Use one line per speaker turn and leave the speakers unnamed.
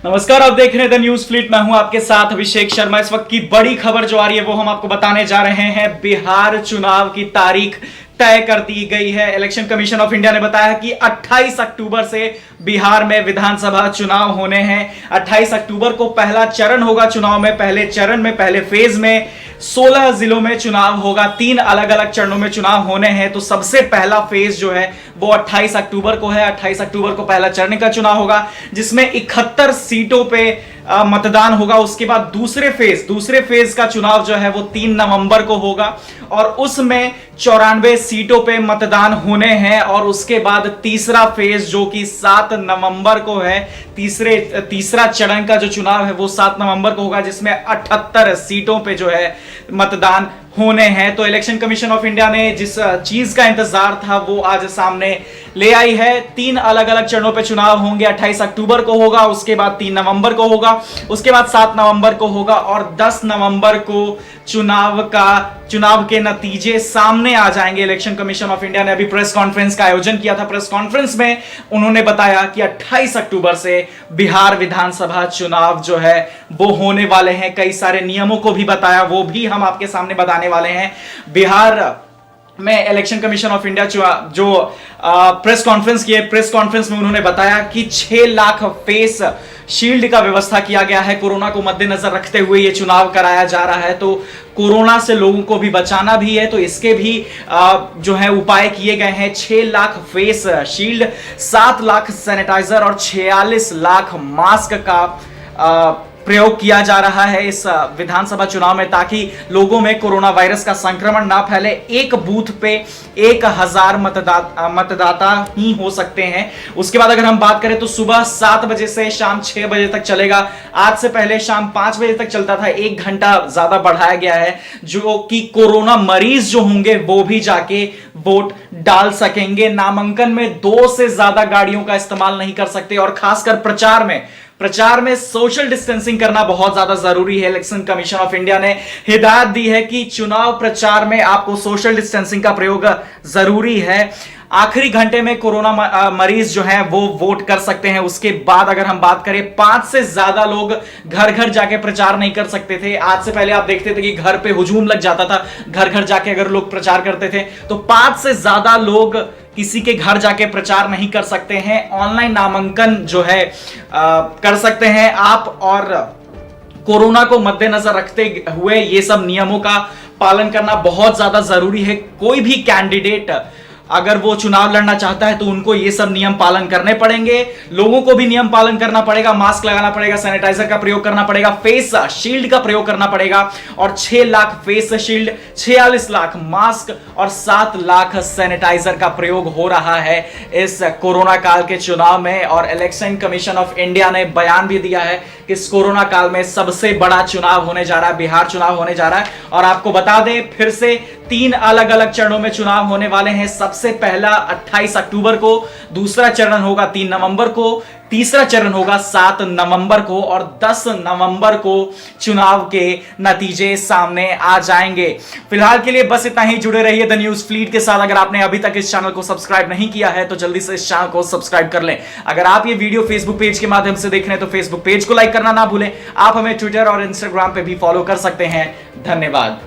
नमस्कार, आप देख रहे हैं द न्यूज फ्लीट। मैं हूं आपके साथ अभिषेक शर्मा। इस वक्त की बड़ी खबर जो आ रही है वो हम आपको बताने जा रहे हैं। बिहार चुनाव की तारीख तय कर दी गई है। इलेक्शन कमीशन ऑफ इंडिया ने बताया कि 28 अक्टूबर से बिहार में विधानसभा चुनाव होने हैं। 28 अक्टूबर को पहला चरण होगा चुनाव में। पहले चरण में, पहले फेज में 16 जिलों में चुनाव होगा। 3 अलग अलग चरणों में चुनाव होने हैं। तो सबसे पहला फेज जो है वो 28 अक्टूबर को है। 28 अक्टूबर को पहला चरण का चुनाव होगा जिसमें 71 सीटों पे मतदान होगा। उसके बाद दूसरे फेज का चुनाव जो है वो 3 नवंबर को होगा और उसमें 94 सीटों पे मतदान होने हैं। और उसके बाद तीसरा फेज जो कि 7 नवंबर को है, तीसरा चरण का जो चुनाव है वो 7 नवंबर को होगा जिसमें 78 सीटों पे जो है मतदान होने हैं। तो इलेक्शन कमीशन ऑफ इंडिया ने जिस चीज का इंतजार था वो आज सामने ले आई है। 3 अलग अलग चरणों पे चुनाव होंगे। 28 अक्टूबर को होगा, उसके बाद 3 नवंबर को होगा, उसके बाद 7 नवंबर को होगा और 10 नवंबर को चुनाव के नतीजे सामने आ जाएंगे। इलेक्शन कमीशन ऑफ इंडिया ने अभी प्रेस कॉन्फ्रेंस का आयोजन किया था। प्रेस कॉन्फ्रेंस में उन्होंने बताया कि 28 अक्टूबर से बिहार विधानसभा चुनाव जो है वो होने वाले हैं। कई सारे नियमों को भी बताया, वो भी हम आपके सामने बताने वाले हैं। बिहार में इलेक्शन कमीशन ऑफ इंडिया जो प्रेस कॉन्फ्रेंस की है, प्रेस कॉन्फ्रेंस में उन्होंने बताया कि 6 लाख फेस शील्ड का व्यवस्था किया गया है। कोरोना को मद्देनजर रखते हुए यह चुनाव कराया जा रहा है। तो कोरोना से लोगों को भी बचाना भी है, तो इसके भी जो है उपाय किए गए हैं। 6 lakh face shield, 7 lakh sanitiser और 46 लाख मास्क का प्रयोग किया जा रहा है इस विधानसभा चुनाव में, ताकि लोगों में कोरोना वायरस का संक्रमण ना फैले। एक बूथ पे 1000 मतदाता ही हो सकते हैं। उसके बाद अगर हम बात करें तो सुबह 7 बजे से शाम 6 बजे तक चलेगा। आज से पहले शाम 5 बजे तक चलता था, 1 घंटा ज्यादा बढ़ाया गया है, जो कि कोरोना मरीज जो होंगे वो भी जाके वोट डाल सकेंगे। नामांकन में 2 से ज्यादा गाड़ियों का इस्तेमाल नहीं कर सकते और खासकर प्रचार में सोशल डिस्टेंसिंग करना बहुत ज्यादा जरूरी है। इलेक्शन कमीशन ऑफ इंडिया ने हिदायत दी है कि चुनाव प्रचार में आपको सोशल डिस्टेंसिंग का प्रयोग जरूरी है। आखिरी घंटे में कोरोना मरीज जो हैं वो वोट कर सकते हैं। उसके बाद अगर हम बात करें, 5 से ज्यादा लोग घर घर जाके प्रचार नहीं कर सकते थे। आज से पहले आप देखते थे कि घर पे हुजूम लग जाता था, घर घर जाके अगर लोग प्रचार करते थे। तो 5 से ज्यादा लोग किसी के घर जाके प्रचार नहीं कर सकते हैं। ऑनलाइन नामांकन जो है कर सकते हैं आप। और कोरोना को मद्देनजर रखते हुए ये सब नियमों का पालन करना बहुत ज्यादा जरूरी है। कोई भी कैंडिडेट अगर वो चुनाव लड़ना चाहता है तो उनको ये सब नियम पालन करने पड़ेंगे। लोगों को भी नियम पालन करना पड़ेगा, मास्क लगाना पड़ेगा, सैनिटाइजर का प्रयोग करना पड़ेगा, फेस शील्ड का प्रयोग करना पड़ेगा। और 6 lakh face shield, 46 lakh mask और 7 लाख सैनिटाइजर का प्रयोग हो रहा है इस कोरोना काल के चुनाव में। और इलेक्शन कमीशन ऑफ इंडिया ने बयान भी दिया है कि इस कोरोना काल में सबसे बड़ा चुनाव होने जा रहा है, बिहार चुनाव होने जा रहा है। और आपको बता दें फिर से, 3 अलग अलग चरणों में चुनाव होने वाले हैं। सबसे पहला 28 अक्टूबर को, दूसरा चरण होगा 3 नवंबर को, तीसरा चरण होगा 7 नवंबर को और 10 नवंबर को चुनाव के नतीजे सामने आ जाएंगे। फिलहाल के लिए बस इतना ही। जुड़े रहिए द न्यूज फ्लीट के साथ। अगर आपने अभी तक इस चैनल को सब्सक्राइब नहीं किया है तो जल्दी से इस चैनल को सब्सक्राइब कर लें। अगर आप ये वीडियो फेसबुक पेज के माध्यम से देख रहे हैं तो फेसबुक पेज को लाइक करना ना भूलें। आप हमें ट्विटर और इंस्टाग्राम पे भी फॉलो कर सकते हैं। धन्यवाद।